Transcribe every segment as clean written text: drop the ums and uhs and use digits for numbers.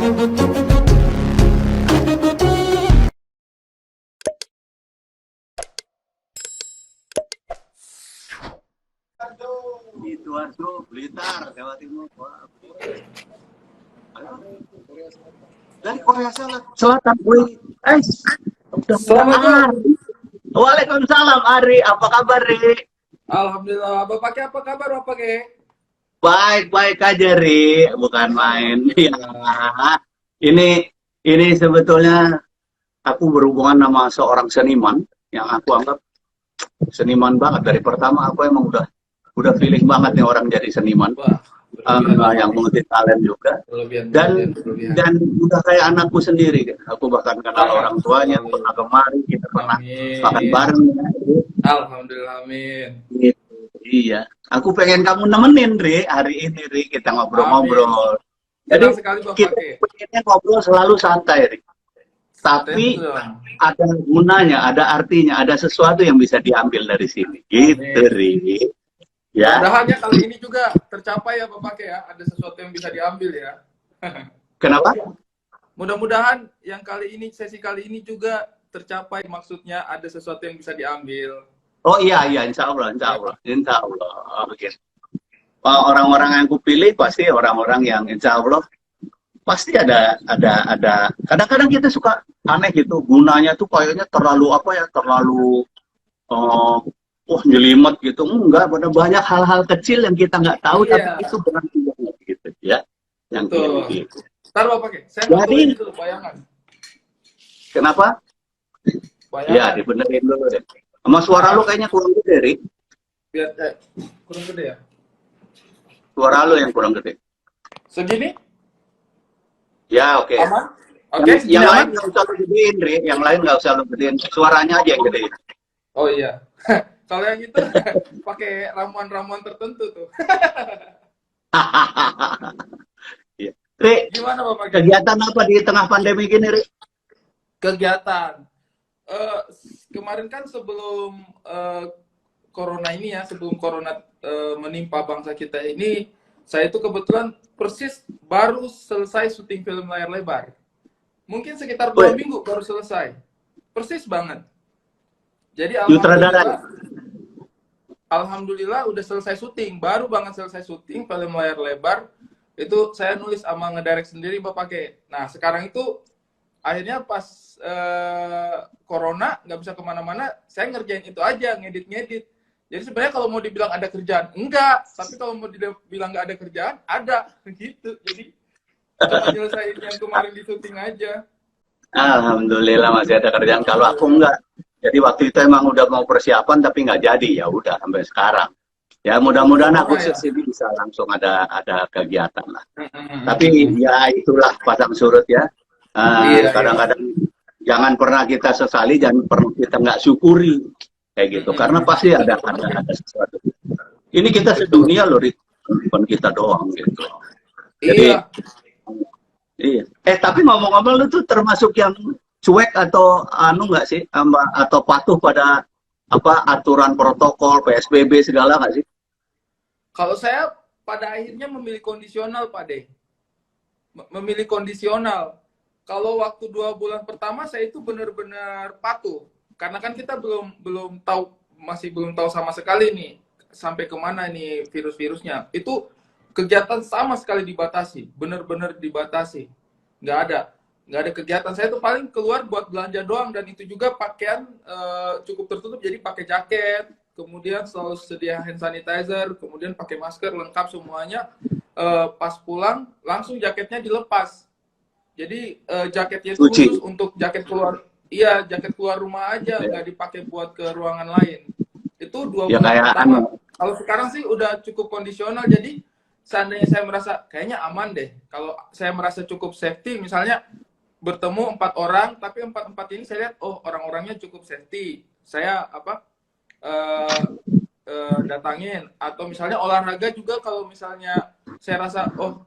Itu Arso, Blitar, Jawa Timur. Dari Korea Selatan, woi. Assalamualaikum. Ari. Waalaikumsalam, Ari. Apa kabar, Ri? Alhamdulillah. Bapaknya apa kabar, Bapaknya? Baik-baik aja, Ri. Bukan main. Ya. Alhamdulillah. Ini sebetulnya aku berhubungan sama seorang seniman yang aku anggap seniman banget. Dari pertama aku emang udah feeling banget nih orang jadi seniman. Wah, berlebihan Yang multi talent juga. berlebihan, Dan berlebihan. dan udah kayak anakku sendiri. Aku bahkan kenal orang tuanya, Amin. pernah kemari, kita pernah Amin. makan bareng. Ya. Alhamdulillah, amin. Gitu. Iya. Aku pengen kamu nemenin, Ri, hari ini, Ri. Kita ngobrol-ngobrol. Jadi Senang sekali, kita Bapaknya. pengennya ngobrol selalu santai, Ri. Tapi Betul. ada gunanya, ada artinya, ada sesuatu yang bisa diambil dari sini. Gitu, Ri. Ya. Mudah-mudahan kali ini juga tercapai ya, Bapaknya ya. Ada sesuatu yang bisa diambil ya. Kenapa? Mudah-mudahan yang kali ini, sesi kali ini juga tercapai, maksudnya ada sesuatu yang bisa diambil. Oh iya, insya Allah. Oke. Orang-orang yang aku pilih pasti orang-orang yang insya Allah pasti ada. Kadang-kadang kita suka aneh gitu, gunanya tuh kayaknya terlalu jelimet gitu. Enggak, ada banyak hal-hal kecil yang kita nggak tahu, Iya. tapi itu berarti banget gitu ya. Yang Betul. kayak gitu. Ntar, Bapaknya, saya Jadi- mau tulis dulu bayangan. Kenapa? Bayangan. Ya, dibenerin dulu deh. Sama suara lu kayaknya kurang gede, Ri. Biar kurang gede ya. Suara lu yang kurang gede. Segini? Ya, oke. Aman? Oke, Yang segini lain aman? nggak usah lu gedein, Ri. Yang lain nggak usah lu gedein. Suaranya aja yang gedein. Oh iya. Kalau yang itu pakai ramuan-ramuan tertentu tuh. Iya. Ri, Gimana, Bapak? kegiatan apa di tengah pandemi gini, Ri? Kegiatan. Kemarin kan sebelum corona ini ya, sebelum corona menimpa bangsa kita ini, saya itu kebetulan persis baru selesai syuting film layar lebar. Mungkin sekitar 2 minggu baru selesai. Persis banget. Jadi Alhamdulillah udah selesai syuting, baru banget selesai syuting film layar lebar. Itu saya nulis sama ngedirect sendiri, Bapak. Nah, sekarang itu akhirnya pas corona nggak bisa kemana-mana, saya ngerjain itu aja, ngedit. Jadi sebenarnya kalau mau dibilang ada kerjaan, enggak. Tapi kalau mau dibilang nggak ada kerjaan, ada. Gitu. Jadi cuma nyelesain yang kemarin di syuting aja. Alhamdulillah masih ada kerjaan. Kalau aku enggak. Jadi waktu itu emang udah mau persiapan tapi nggak jadi, ya udah sampai sekarang. Ya mudah-mudahan aku sini bisa langsung ada kegiatan lah. Tapi ya itulah pasang surut ya. Kadang-kadang jangan pernah kita sesali, jangan pernah kita nggak syukuri kayak gitu. Karena pasti ada sesuatu. Ini kita sedunia loh, bukan kita doang gitu. Jadi, iya. Tapi ngomong-ngomong lu tuh termasuk yang cuek atau nggak sih, atau patuh pada aturan protokol PSBB segala nggak sih? Kalau saya pada akhirnya memilih kondisional, Pak De. Memilih kondisional. Kalau waktu 2 bulan pertama saya itu benar-benar patuh, karena kan kita masih belum tahu sama sekali nih sampai kemana nih virus-virusnya. Itu kegiatan sama sekali dibatasi, benar-benar dibatasi. Nggak ada kegiatan. Saya tuh paling keluar buat belanja doang, dan itu juga pakaian cukup tertutup, jadi pakai jaket, kemudian selalu sedia hand sanitizer, kemudian pakai masker lengkap semuanya. Pas pulang langsung jaketnya dilepas. Jadi jaketnya itu khusus untuk jaket keluar. Iya, jaket keluar rumah aja, nggak dipakai buat ke ruangan lain. Itu 2 bulan pertama. Kalau sekarang sih udah cukup kondisional, jadi seandainya saya merasa kayaknya aman deh. Kalau saya merasa cukup safety, misalnya bertemu 4 orang, tapi 4 ini saya lihat, oh orang-orangnya cukup safety. Saya datangin. Atau misalnya olahraga juga, kalau misalnya saya rasa, oh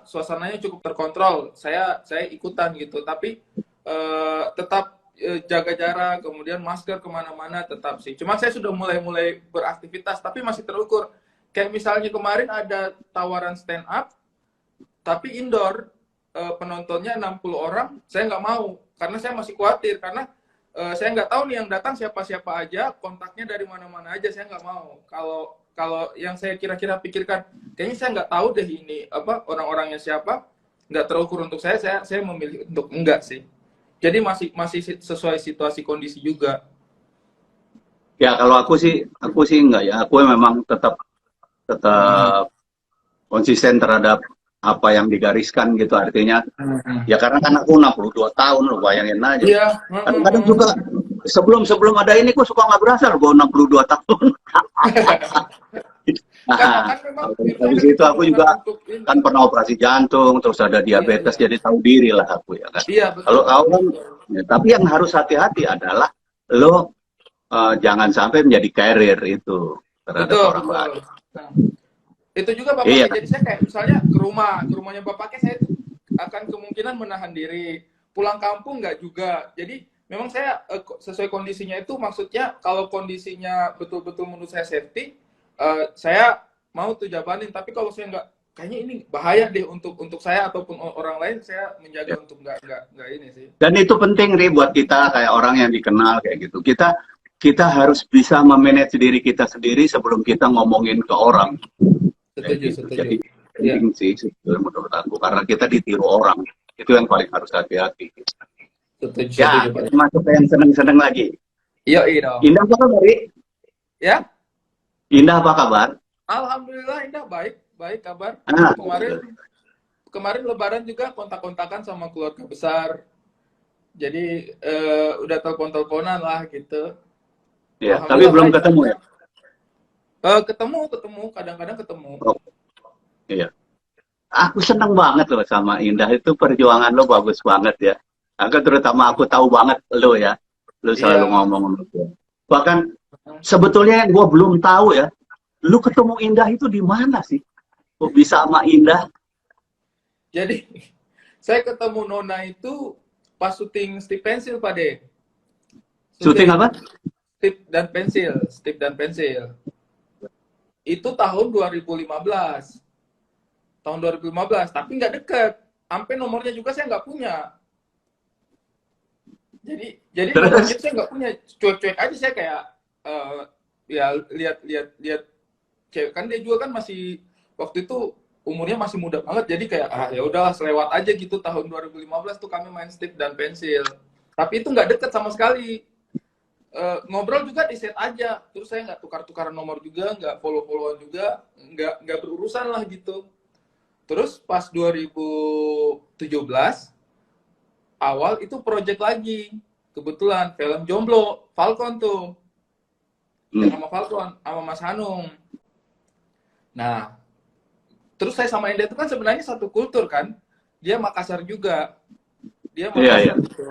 suasananya cukup terkontrol, saya ikutan gitu. Tapi tetap jaga jarak, kemudian masker kemana-mana tetap sih. Cuma saya sudah mulai beraktivitas, tapi masih terukur. Kayak misalnya kemarin ada tawaran stand up, tapi indoor. penontonnya 60 orang, saya nggak mau karena saya masih khawatir karena saya nggak tahu nih yang datang siapa-siapa aja, kontaknya dari mana-mana aja, saya nggak mau. Kalau yang saya kira-kira pikirkan, kayaknya saya nggak tahu deh ini apa orang-orangnya siapa, nggak terukur untuk saya memilih untuk enggak sih. Jadi masih sesuai situasi kondisi juga. Ya kalau aku sih enggak ya. Aku memang tetap konsisten terhadap apa yang digariskan gitu, artinya ya karena kan aku 62 tahun loh, bayangin aja. Iya. Kadang-kadang juga sebelum ada ini aku suka nggak berasa loh gue 62 tahun. Nah, habis itu aku juga kan pernah operasi jantung, terus ada diabetes, jadi tahu diri lah aku ya kan. Iya, betul. Kalau kau kan, ya, tapi yang harus hati-hati adalah lo jangan sampai menjadi carrier itu terhadap orang lain. Nah, itu juga bapaknya, jadi saya kayak misalnya ke rumahnya bapaknya, saya itu akan kemungkinan menahan diri, pulang kampung nggak juga. Jadi memang saya sesuai kondisinya itu, maksudnya kalau kondisinya betul-betul menurut saya safety, saya mau tuh jabanin. Tapi kalau saya nggak, kayaknya ini bahaya deh untuk saya ataupun orang lain, saya menjaga untuk nggak ini sih. Dan itu penting nih buat kita kayak orang yang dikenal kayak gitu. Kita harus bisa memanage diri kita sendiri sebelum kita ngomongin ke orang. Setuju. Jadi penting sih menurut aku, karena kita ditiru orang, itu yang paling harus hati-hati. Setuju. Ya, kita masuk ke yang seneng-seneng lagi. Iya. Indah apa kabar? Ya. Indah apa kabar? Alhamdulillah Indah baik kabar. Kemarin Lebaran juga kontak-kontakan sama keluarga besar. Jadi udah telepon-teleponan lah gitu. Ya, tapi belum ketemu ya? Ketemu, kadang-kadang ketemu. Oh, iya. Aku seneng banget loh sama Indah, itu perjuangan lo bagus banget ya. Terutama aku tahu banget lo ya. Lo selalu ngomong sama gue. Bahkan sebetulnya yang gue belum tahu ya, lu ketemu Indah itu di mana sih? Kok bisa sama Indah? Jadi saya ketemu Nona itu pas syuting Stip Pensil, Pak De. Syuting apa? Stip dan Pensil. Itu tahun 2015. Tahun 2015, tapi nggak deket. Sampai nomornya juga saya nggak punya. Jadi nomornya saya nggak punya. Cuek-cuek aja saya kayak ya lihat cewek kan, dia juga kan masih waktu itu umurnya masih muda banget, jadi kayak ya udahlah selewat aja gitu. Tahun 2015 tuh kami main Stip dan Pensil, tapi itu nggak deket sama sekali. Ngobrol juga di set aja, terus saya nggak tukar-tukaran nomor juga, nggak follow-followan juga, nggak berurusan lah gitu. Terus pas 2017 awal itu project lagi, kebetulan film Jomblo Falcon tuh, sama Falcon sama Mas Hanung. Nah, terus saya sama Indah itu kan sebenarnya satu kultur kan, dia Makassar juga, dia Makassar gitu.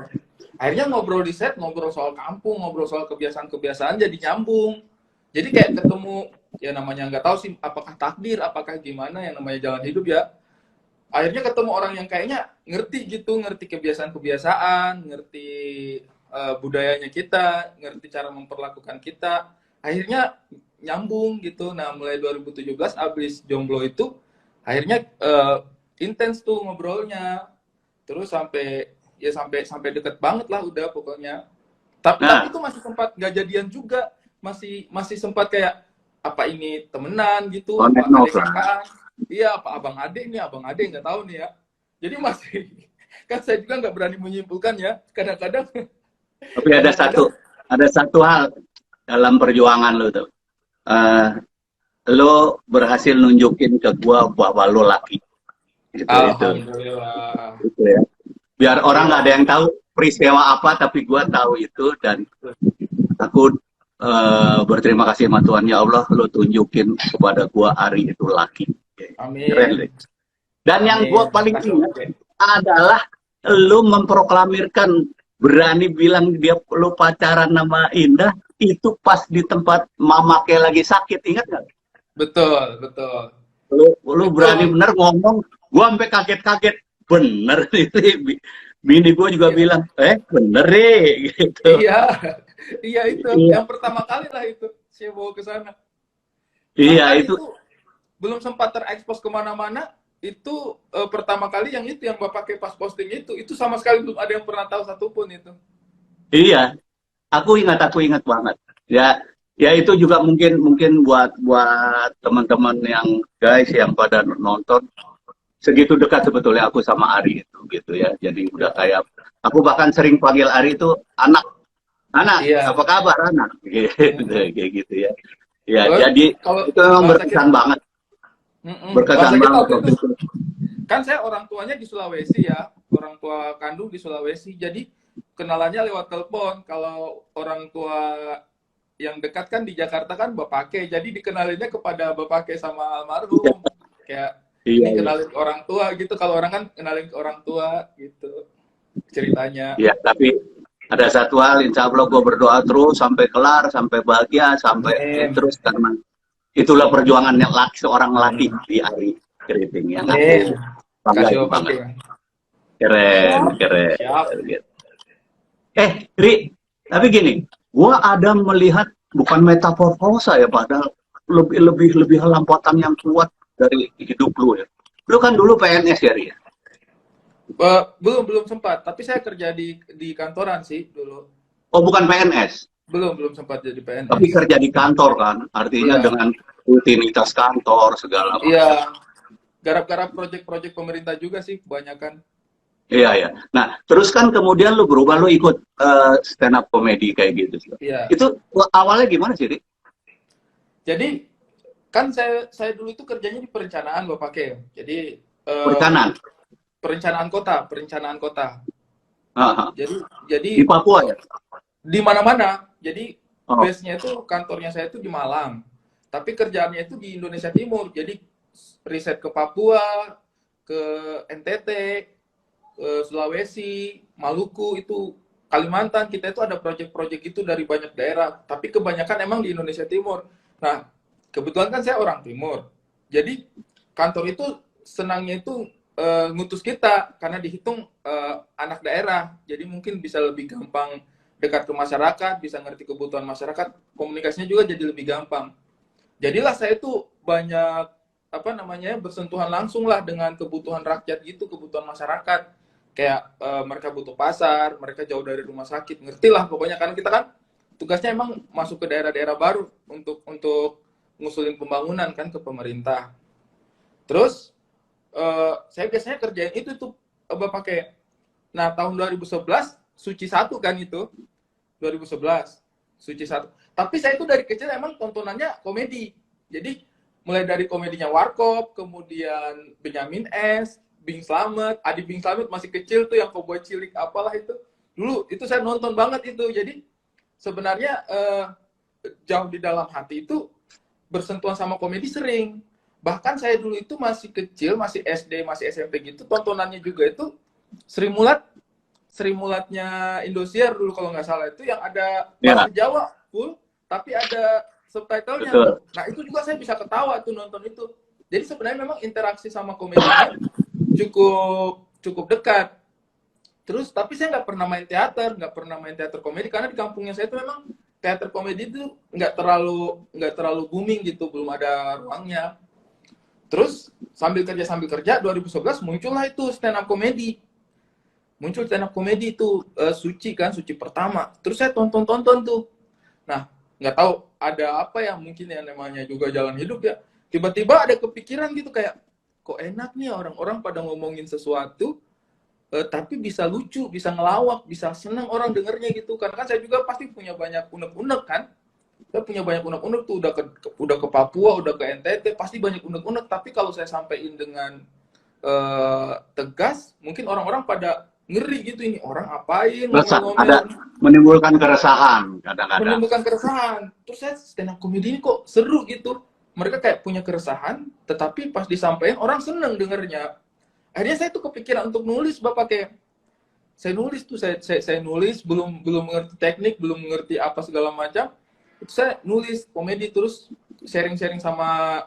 Akhirnya ngobrol di set, ngobrol soal kampung, ngobrol soal kebiasaan-kebiasaan, jadi nyambung. Jadi kayak ketemu, ya namanya nggak tahu sih apakah takdir, apakah gimana, yang namanya jalan hidup ya. Akhirnya ketemu orang yang kayaknya ngerti gitu, ngerti kebiasaan-kebiasaan, ngerti budayanya kita, ngerti cara memperlakukan kita. Akhirnya nyambung gitu. Nah, mulai 2017 abis Jomblo itu, akhirnya intens tuh ngobrolnya. Terus sampai deket banget lah udah pokoknya. Tapi itu masih sempat nggak jadian juga, masih sempat kayak apa ini temenan gitu, apa adik-kakak. Iya, apa abang ade nggak tahu nih ya. Jadi masih kan saya juga nggak berani menyimpulkan ya, kadang-kadang. Tapi ada satu hal dalam perjuangan lo tuh, lo berhasil nunjukin ke gua bahwa lo laki. Alhamdulillah. Gitu ya. Biar orang nggak ada yang tahu peristiwa apa, tapi gue tahu itu, dan aku berterima kasih sama Tuhan, ya Allah, lo tunjukin kepada gue Ari itu laki. Amin. Keren. Dan yang gue paling ingat adalah lo memproklamirkan, berani bilang lo pacaran sama Indah itu pas di tempat mamake lagi sakit, ingat nggak? Betul. Lo berani bener ngomong, gue sampai kaget-kaget. Bener itu, bini gue juga bilang, bener deh gitu. Iya itu yang pertama kali lah itu saya bawa ke sana. Iya itu belum sempat terekspos kemana-mana, pertama kali yang itu yang Bapak pakai pas posting itu sama sekali belum ada yang pernah tahu satupun itu. Iya, aku ingat banget. Ya, ya itu juga mungkin buat teman-teman yang guys yang pada nonton segitu dekat sebetulnya aku sama Ari itu gitu ya. Jadi udah kayak aku bahkan sering panggil Ari itu anak, anak, Iya. apa kabar anak? Gitu, kayak gitu ya. Ya, Kalau jadi kalau itu memang bahasa berkesan kita, banget, bahasa berkesan kita banget waktu waktu itu itu. kan saya orang tuanya di Sulawesi ya, orang tua kandung di Sulawesi. Jadi kenalannya lewat telepon. Kalau orang tua yang dekat kan di Jakarta kan Bapake. Jadi dikenalinnya kepada Bapake sama almarhum. Kayak Iya, ini iya. kenalin ke orang tua gitu. Kalau orang kan kenalin ke orang tua gitu ceritanya. Ya, tapi ada satu hal, insya Allah gue berdoa terus sampai kelar, sampai bahagia, sampai Amin. terus karena itulah perjuangan yang laki, seorang laki di Ari Keriting yang Amin. aku banggain Kasih banget. Bapake. Keren, Siap. keren. Siap. Gitu. Ri, tapi gini, gua ada melihat bukan metaforfosa ya, padahal lebih halampatan yang kuat dari hidup lu ya. Lu kan dulu PNS ya, Ri, ya? Belum sempat. Tapi saya kerja di kantoran sih dulu. Oh, bukan PNS, Belum sempat jadi tapi PNS. kerja di kantor kan, artinya Iya. dengan rutinitas kantor segala Iya. macam. Garap-garap proyek-proyek pemerintah juga sih kebanyakan. Iya, ya. Nah, terus kan kemudian lu berubah, lu ikut stand up comedy kayak gitu. Iya. Itu awalnya gimana sih, Ri? Jadi kan saya dulu itu kerjanya di perencanaan Bapak Ke. Jadi Perencanaan. perencanaan kota. Aha. Jadi Di Papua ya? di mana-mana. Jadi Oh, base-nya itu kantornya saya itu di Malang. Tapi kerjaannya itu di Indonesia Timur. Jadi riset ke Papua, ke NTT, ke Sulawesi, Maluku itu Kalimantan, kita itu ada proyek-proyek itu dari banyak daerah, tapi kebanyakan emang di Indonesia Timur. Nah, kebetulan kan saya orang Timur. Jadi kantor itu senangnya itu ngutus kita karena dihitung anak daerah. Jadi mungkin bisa lebih gampang dekat ke masyarakat, bisa ngerti kebutuhan masyarakat, komunikasinya juga jadi lebih gampang. Jadilah saya itu banyak apa namanya bersentuhan langsung lah dengan kebutuhan rakyat gitu, kebutuhan masyarakat. Kayak mereka butuh pasar, mereka jauh dari rumah sakit, ngerti lah pokoknya karena kita kan tugasnya emang masuk ke daerah-daerah baru untuk ngusulin pembangunan kan ke pemerintah. Terus saya biasanya kerjain itu tuh Bapak kayak. Nah, tahun 2011 Suci 1 kan itu. 2011 Suci 1. Tapi saya itu dari kecil emang tontonannya komedi. Jadi mulai dari komedinya Warkop, kemudian Benyamin S, Bing Slamet, Adi Bing Slamet masih kecil tuh yang Cowboy Cilik apalah itu. Dulu itu saya nonton banget itu. Jadi sebenarnya jauh di dalam hati itu bersentuhan sama komedi sering. Bahkan saya dulu itu masih kecil, masih SD, masih SMP gitu, tontonannya juga itu Sri Mulatnya Indosiar dulu kalau nggak salah itu yang ada bahasa ya, Jawa full, tapi ada subtitlenya. betul. Nah itu juga saya bisa ketawa tuh nonton itu. Jadi sebenarnya memang interaksi sama komedinya cukup dekat. Terus tapi saya nggak pernah main teater komedi karena di kampungnya saya itu memang teater komedi itu nggak terlalu booming gitu, belum ada ruangnya. Terus sambil kerja 2011 muncullah itu stand up komedi. Muncul stand up komedi itu Suci kan, Suci pertama. Terus saya tonton tuh. Nah, nggak tahu ada apa ya, mungkin yang namanya juga jalan hidup ya. Tiba-tiba ada kepikiran gitu kayak, kok enak nih orang-orang pada ngomongin sesuatu, tapi bisa lucu, bisa ngelawak, bisa senang orang dengernya gitu. Karena kan saya juga pasti punya banyak unek-unek kan. Saya punya banyak unek-unek tuh, udah ke Papua, udah ke NTT, pasti banyak unek-unek. Tapi kalau saya sampaikan dengan tegas, mungkin orang-orang pada ngeri gitu, ini orang apain Ada ngomel-ngomel, menimbulkan keresahan kadang-kadang. menimbulkan keresahan. Terus saya stand up comedy ini kok seru gitu. Mereka kayak punya keresahan, tetapi pas disampaikan orang seneng dengernya. Akhirnya saya tuh kepikiran untuk nulis Bapak kayak. Saya nulis tuh, saya nulis, belum mengerti teknik, belum mengerti apa segala macam. Itu saya nulis komedi terus sharing-sharing sama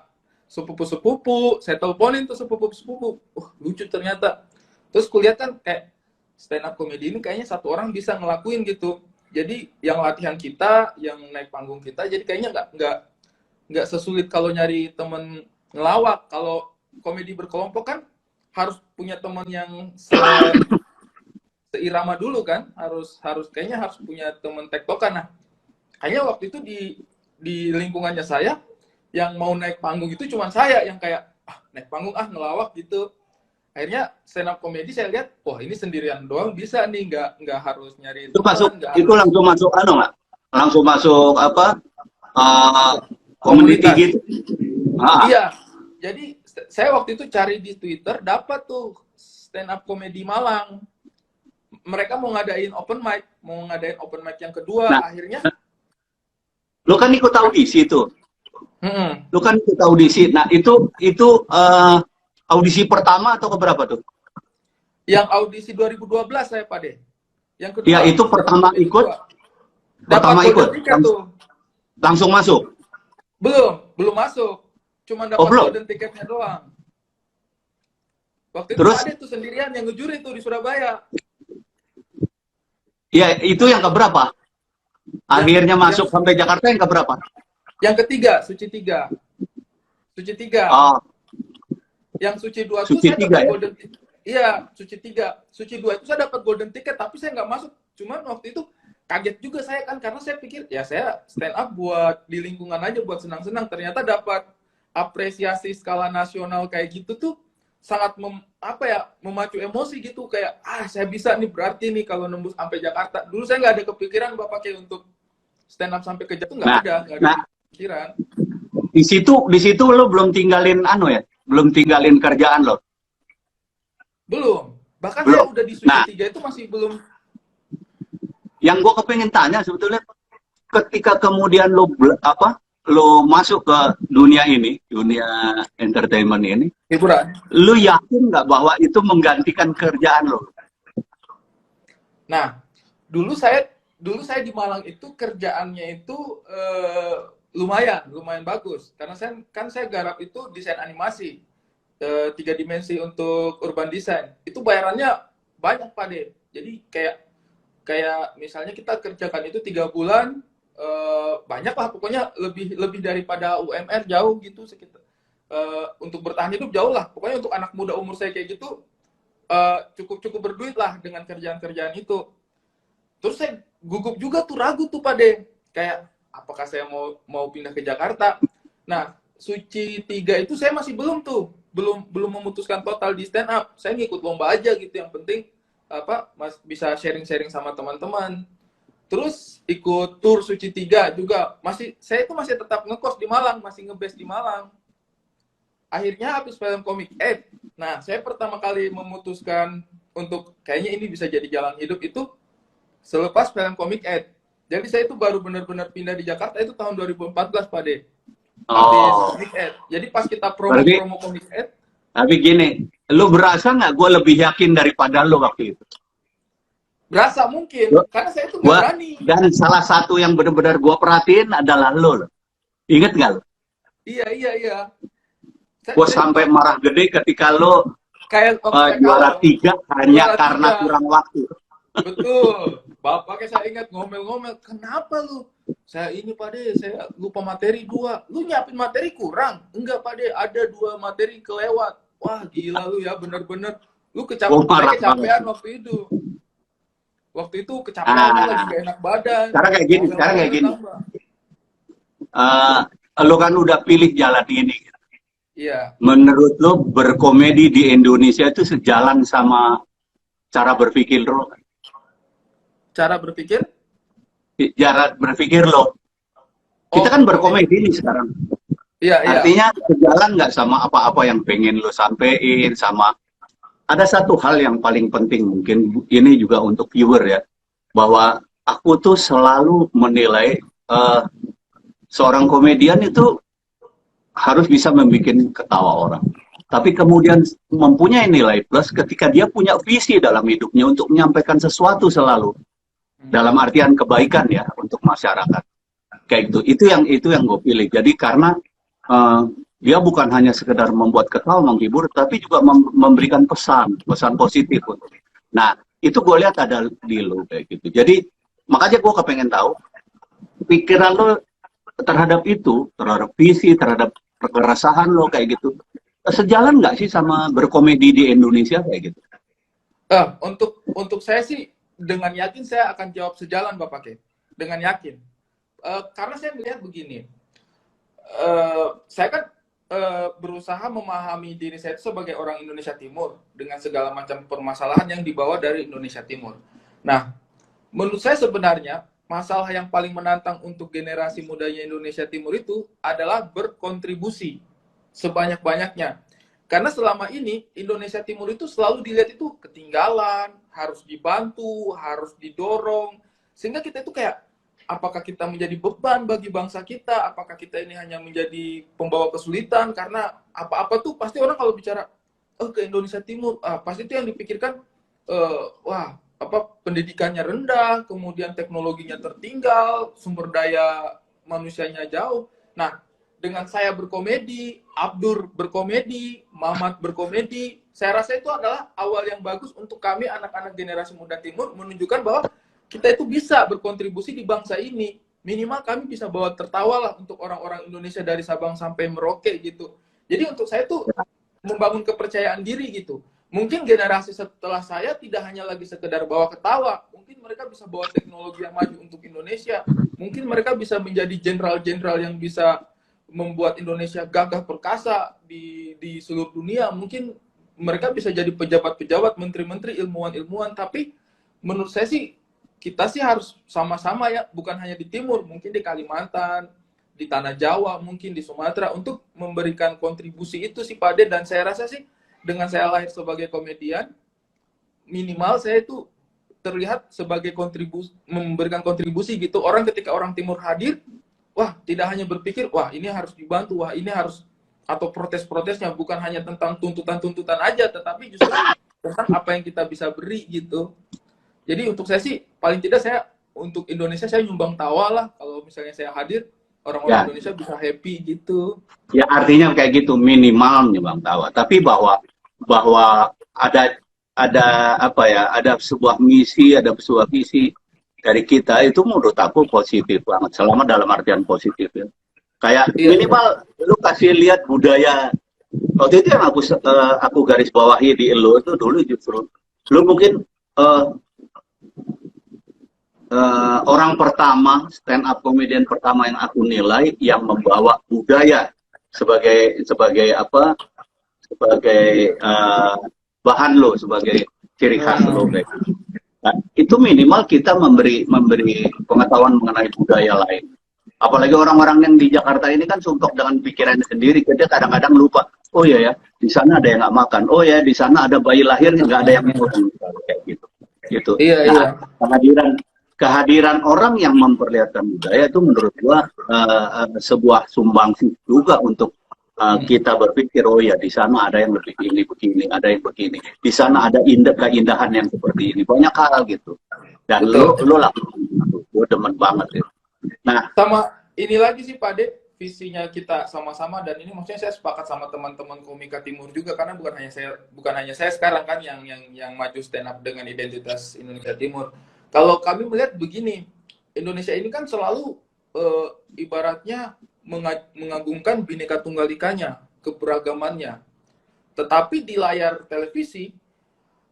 sepupu-sepupu. Saya teleponin tuh sepupu-sepupu. Lucu ternyata. Terus kulihat kan kayak stand up comedy ini kayaknya satu orang bisa ngelakuin gitu. Jadi yang latihan kita, yang naik panggung kita, jadi kayaknya nggak sesulit kalau nyari temen ngelawak. Kalau komedi berkelompok kan harus punya teman yang seirama dulu kan, kayaknya harus punya teman tektokan. Nah, kayaknya waktu itu di lingkungannya saya yang mau naik panggung itu cuma saya yang kayak naik panggung ngelawak gitu. Akhirnya stand up comedy saya lihat, wah ini sendirian doang bisa nih, nggak harus nyari Itu masuk, teman, itu langsung masuk nggak? Langsung masuk apa? Community gitu. Iya. Jadi saya waktu itu cari di Twitter, dapat tuh stand up comedy Malang. Mereka mau ngadain open mic yang kedua. Nah, akhirnya lu kan ikut audisi tuh. Lu kan ikut audisi. Nah, itu audisi pertama atau keberapa tuh? Yang audisi 2012 saya, Pak De. Yang kedua. Ya, itu pertama ikut. Pertama ikut. Langsung masuk. Belum masuk. Cuma dapat golden tiketnya doang. Waktu itu ada tuh sendirian yang ngejuri tuh di Surabaya. Ya, itu yang keberapa? Akhirnya masuk sampai Jakarta yang keberapa? Yang ketiga, Suci 3. Suci 3. Yang Suci 2 itu saya dapat golden ticket. Iya, Suci 3. Suci 2 itu saya dapat golden ticket, tapi saya nggak masuk. Cuman waktu itu kaget juga saya kan, karena saya pikir ya saya stand up buat di lingkungan aja, buat senang-senang. Ternyata dapat apresiasi skala nasional kayak gitu tuh sangat memacu emosi gitu, kayak saya bisa nih, berarti nih kalau nembus sampai Jakarta. Dulu saya nggak ada kepikiran Bapak kayak untuk stand up sampai ke Jakarta, nggak ada pikiran. Di situ lo belum tinggalin belum tinggalin kerjaan lo. Belum. Bahkan saya udah di Suci 3 itu masih belum. Yang gue kepengen tanya sebetulnya, ketika kemudian lo masuk ke dunia ini, dunia entertainment ini, hiburan, lo yakin nggak bahwa itu menggantikan kerjaan lo? Nah, dulu saya di Malang itu kerjaannya itu lumayan bagus, karena saya garap itu desain animasi 3 dimensi untuk urban design. Itu bayarannya banyak, Pak De. Jadi kayak misalnya kita kerjakan itu 3 bulan, banyak lah pokoknya, lebih daripada UMR jauh gitu sekitar. Untuk bertahan hidup jauh lah. Pokoknya untuk anak muda umur saya kayak gitu cukup berduit lah dengan kerjaan-kerjaan itu. Terus saya gugup juga tuh, ragu tuh Pak De. Kayak apakah saya mau pindah ke Jakarta? Nah, Suci 3 itu saya masih belum memutuskan total di stand up. Saya ngikut lomba aja gitu, yang penting bisa sharing-sharing sama teman-teman. Terus ikut tour Suci 3 juga. Saya itu masih tetap ngekos di Malang, masih ngebase di Malang. Akhirnya habis film Comic 8. Nah, saya pertama kali memutuskan untuk kayaknya ini bisa jadi jalan hidup itu selepas film Comic 8. Jadi saya itu baru benar-benar pindah di Jakarta itu tahun 2014, Pak De. Comic 8. Jadi pas kita promo Comic 8. Tapi gini, lu berasa nggak gue lebih yakin daripada lu waktu itu? Berasa mungkin, karena saya itu nggak berani. Dan salah satu yang benar-benar gue perhatiin adalah lo. Ingat nggak lo? Iya. Gue sampai marah gede ketika lo juara 3 hanya karena kurang waktu. Betul. Bapaknya saya ingat ngomel-ngomel, kenapa lu? Saya ini Pak De, saya lupa materi 2. Lu nyiapin materi kurang? Enggak Pak De, ada 2 materi kelewat. Wah gila lu ya, bener-bener. Lu kecapean waktu itu. Waktu itu kecapean, lagi gak enak badan. Sekarang kayak gini. Lo kan udah pilih jalan ini. Iya. Menurut lo berkomedi di Indonesia itu sejalan sama cara berpikir lo? Cara berpikir? Cara berpikir lo. Kita kan berkomedi nih sekarang. Iya. Artinya sejalan nggak sama apa-apa yang pengen lo sampein, sama ada satu hal yang paling penting, mungkin ini juga untuk viewer ya, bahwa aku tuh selalu menilai seorang komedian itu harus bisa membuat ketawa orang. Tapi kemudian mempunyai nilai plus ketika dia punya visi dalam hidupnya untuk menyampaikan sesuatu selalu. Dalam artian kebaikan ya untuk masyarakat. Kayak gitu. Itu yang gue pilih. Jadi karena dia bukan hanya sekedar membuat ketawa, menghibur, tapi juga memberikan pesan positif. Nah, itu gue lihat ada di lo kayak gitu. Jadi, makanya gue kepengen tahu, pikiran lo terhadap itu, terhadap visi, terhadap keresahan lo kayak gitu, sejalan nggak sih sama berkomedi di Indonesia kayak gitu? Untuk saya sih dengan yakin saya akan jawab sejalan Bapak Ke. Dengan yakin. Karena saya melihat begini. Saya kan berusaha memahami diri saya itu sebagai orang Indonesia Timur dengan segala macam permasalahan yang dibawa dari Indonesia Timur. Nah, menurut saya sebenarnya masalah yang paling menantang untuk generasi mudanya Indonesia Timur itu adalah berkontribusi sebanyak-banyaknya. Karena selama ini Indonesia Timur itu selalu dilihat itu ketinggalan, harus dibantu, harus didorong. Sehingga kita itu kayak, apakah kita menjadi beban bagi bangsa kita? Apakah kita ini hanya menjadi pembawa kesulitan? Karena apa-apa tuh pasti orang kalau bicara ke Indonesia Timur, pasti itu yang dipikirkan, pendidikannya rendah, kemudian teknologinya tertinggal, sumber daya manusianya jauh. Nah, dengan saya berkomedi, Abdur berkomedi, Mamat berkomedi, saya rasa itu adalah awal yang bagus untuk kami anak-anak generasi muda Timur menunjukkan bahwa kita itu bisa berkontribusi di bangsa ini. Minimal kami bisa bawa tertawa lah untuk orang-orang Indonesia dari Sabang sampai Merauke gitu. Jadi untuk saya itu membangun kepercayaan diri gitu. Mungkin generasi setelah saya tidak hanya lagi sekedar bawa ketawa. Mungkin mereka bisa bawa teknologi yang maju untuk Indonesia. Mungkin mereka bisa menjadi jenderal-jenderal yang bisa membuat Indonesia gagah perkasa di seluruh dunia. Mungkin mereka bisa jadi pejabat-pejabat, menteri-menteri, ilmuwan-ilmuwan. Tapi menurut saya sih, kita sih harus sama-sama ya, bukan hanya di Timur, mungkin di Kalimantan, di Tanah Jawa, mungkin di Sumatera, untuk memberikan kontribusi itu sih Pak Ade. Dan saya rasa sih, dengan saya lahir sebagai komedian, minimal saya itu terlihat sebagai memberikan kontribusi gitu. Orang ketika orang Timur hadir, wah tidak hanya berpikir, wah ini harus dibantu, wah ini harus, atau protes-protesnya bukan hanya tentang tuntutan-tuntutan aja, tetapi justru tentang apa yang kita bisa beri gitu. Jadi untuk saya sih, paling tidak saya, untuk Indonesia saya nyumbang tawa lah, kalau misalnya saya hadir, orang-orang Indonesia bisa happy gitu. Ya artinya kayak gitu, minimal nyumbang tawa. Tapi bahwa ada apa ya, ada sebuah misi, ada sebuah visi dari kita, itu menurut aku positif banget, selama dalam artian positif ya. Kayak minimal lu kasih lihat budaya. Waktu itu yang aku garis bawahi di Elo itu dulu, justru lu mungkin orang pertama, stand up comedian pertama yang aku nilai yang membawa budaya sebagai bahan lo, sebagai ciri khas lo. Nah, itu minimal kita memberi pengetahuan mengenai budaya lain. Apalagi orang-orang yang di Jakarta ini kan suntuk dengan pikirannya sendiri, dia kadang-kadang lupa. Oh ya, di sana ada yang nggak makan. Oh ya, di sana ada bayi lahir nggak ada yang ngurus, kayak gitu. Gitu. Iya. Kehadiran orang yang memperlihatkan budaya itu menurut gua sebuah sumbangsi juga untuk kita berpikir, oh ya di sana ada yang lebih ini begini, ada yang begini. Di sana ada keindahan yang seperti ini. Banyak hal gitu. Dan lo lakukan itu. Gue demen banget ya. Nah, sama ini lagi sih Pak De, visinya kita sama-sama, dan ini maksudnya saya sepakat sama teman-teman Komika Timur juga, karena bukan hanya saya sekarang kan yang maju stand up dengan identitas Indonesia Timur. Kalau kami melihat begini, Indonesia ini kan selalu ibaratnya mengagungkan Bhinneka Tunggal Ikanya, keberagamannya. Tetapi di layar televisi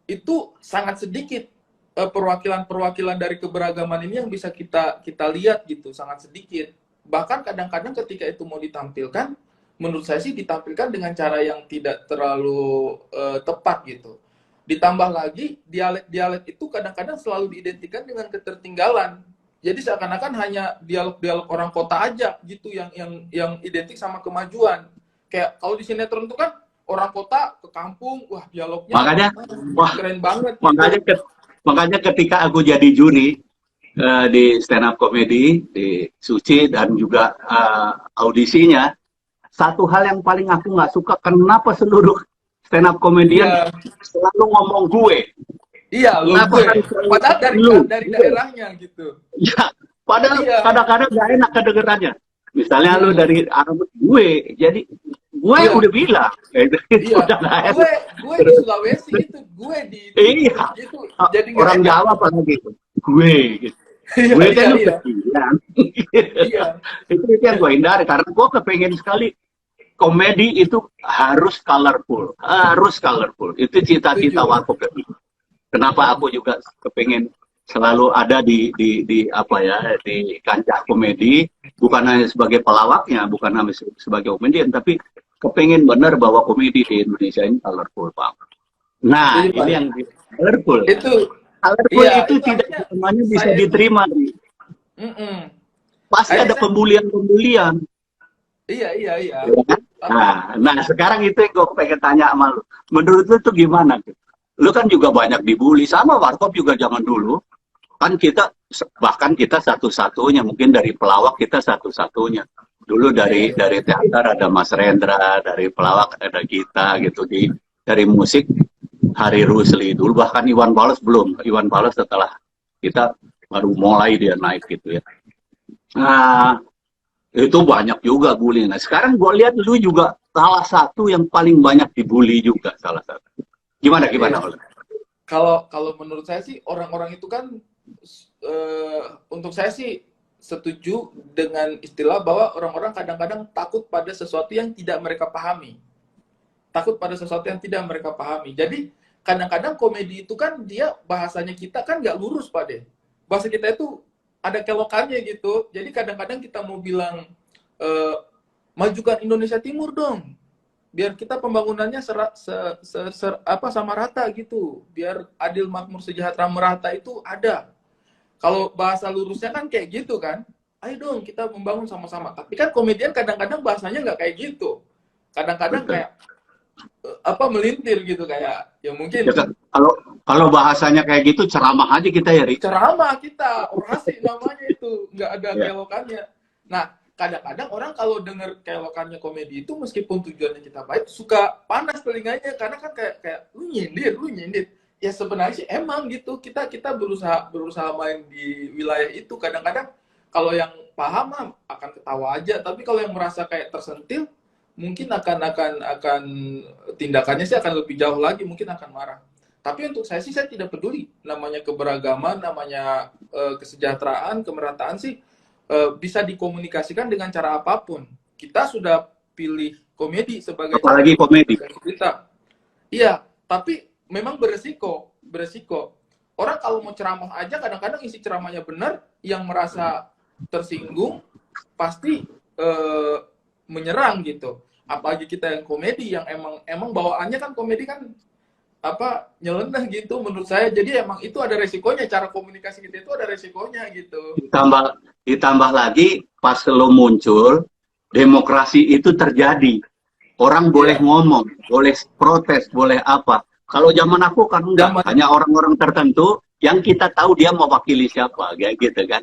itu sangat sedikit perwakilan-perwakilan dari keberagaman ini yang bisa kita lihat gitu, sangat sedikit. Bahkan kadang-kadang ketika itu mau ditampilkan, menurut saya sih ditampilkan dengan cara yang tidak terlalu tepat gitu. Ditambah lagi, dialek-dialek itu kadang-kadang selalu diidentikan dengan ketertinggalan. Jadi seakan-akan hanya dialog-dialog orang kota aja gitu yang identik sama kemajuan. Kayak kalau di sinetron itu kan orang kota ke kampung, wah dialognya keren banget. Makanya ketika aku jadi juri di stand up comedy di Suci dan juga audisinya, satu hal yang paling aku nggak suka, kenapa seluruh stand up comedian selalu ngomong gue. Iya, padahal dari daerahnya gitu. Ya, padahal kadang-kadang nggak enak kedengerannya. Misalnya lu dari Arab, gue, jadi gue udah bilang. Gue di Sulawesi itu, gue di gitu. Jadi orang Jawa apa gitu, gue gitu. Gue kan bilang. Itu yang gue hindari, karena gue kepengen sekali komedi itu harus colorful, itu cita-cita Setuju. Warkop. Kenapa aku juga kepengen selalu ada di apa ya, di kancah komedi, bukan hanya sebagai pelawaknya, bukan hanya sebagai komedian, tapi kepengen benar bahwa komedi di Indonesia ini colorful, Pak. Nah, Setuju, Pak. ini yang colorful. Itu, Colorful iya, itu itu tidak akhirnya semuanya bisa saya itu, diterima. mm-mm. Pasti Akhirnya ada saya, pembulian-pembulian. iya, iya, iya. Ya kan? Tapi, Nah, sekarang itu yang gue pengen tanya sama lu. Menurut lu tuh gimana? Lu kan juga banyak dibully, sama Warkop juga zaman dulu. Kan kita, bahkan kita satu-satunya, mungkin dari pelawak kita satu-satunya. Dulu iya, iya. dari teater ada Mas Rendra, dari pelawak ada kita gitu, dari musik Hari Rusli dulu, bahkan Iwan Fals belum. Iwan Fals setelah kita baru mulai dia naik gitu ya. Nah, itu banyak juga bully. Nah, sekarang gue lihat lu juga salah satu yang paling banyak dibully juga, salah satu. Gimana, Iya. Oleh? Kalau menurut saya sih orang-orang itu kan untuk saya sih setuju dengan istilah bahwa orang-orang kadang-kadang takut pada sesuatu yang tidak mereka pahami. Takut pada sesuatu yang tidak mereka pahami. Jadi kadang-kadang komedi itu kan dia bahasanya kita kan nggak lurus, Pak De. Bahasa kita itu ada kelokannya gitu. Jadi kadang-kadang kita mau bilang majukan Indonesia Timur dong, biar kita pembangunannya sama rata gitu, biar adil makmur sejahtera merata itu ada. Kalau bahasa lurusnya kan kayak gitu kan, ayo dong kita membangun sama-sama. Tapi kan komedian kadang-kadang bahasanya nggak kayak gitu, kadang-kadang Betul. kayak melintir gitu, kayak ya mungkin Ya kan? Kalau bahasanya kayak gitu, ceramah aja kita ya, Ri. ceramah, kita orasi namanya itu, nggak ada Ya. kelokannya. Nah, kadang-kadang orang kalau dengar kelokannya komedi itu, meskipun tujuannya kita baik, suka panas telinganya karena kan kayak lu nyindir. Ya sebenarnya sih emang gitu, kita berusaha main di wilayah itu. Kadang-kadang kalau yang paham akan ketawa aja, tapi kalau yang merasa kayak tersentil, mungkin akan tindakannya sih akan lebih jauh lagi, mungkin akan marah. Tapi untuk saya sih, saya tidak peduli. Namanya keberagaman, namanya kesejahteraan, kemerataan sih bisa dikomunikasikan dengan cara apapun. Kita sudah pilih komedi sebagai cara Apalagi komedi. kita. Iya, tapi memang beresiko. Orang kalau mau ceramah aja, kadang-kadang isi ceramahnya benar, yang merasa tersinggung pasti menyerang gitu. Apalagi kita yang komedi, yang emang bawaannya kan komedi kan nyeleneh gitu menurut saya. Jadi emang itu ada resikonya, cara komunikasi kita itu ada resikonya gitu. Ditambah lagi pas lo muncul, demokrasi itu terjadi. Orang boleh ngomong, boleh protes, boleh apa. Kalau zaman aku kan enggak, hanya orang-orang tertentu yang kita tahu dia mewakili siapa, kayak gitu kan.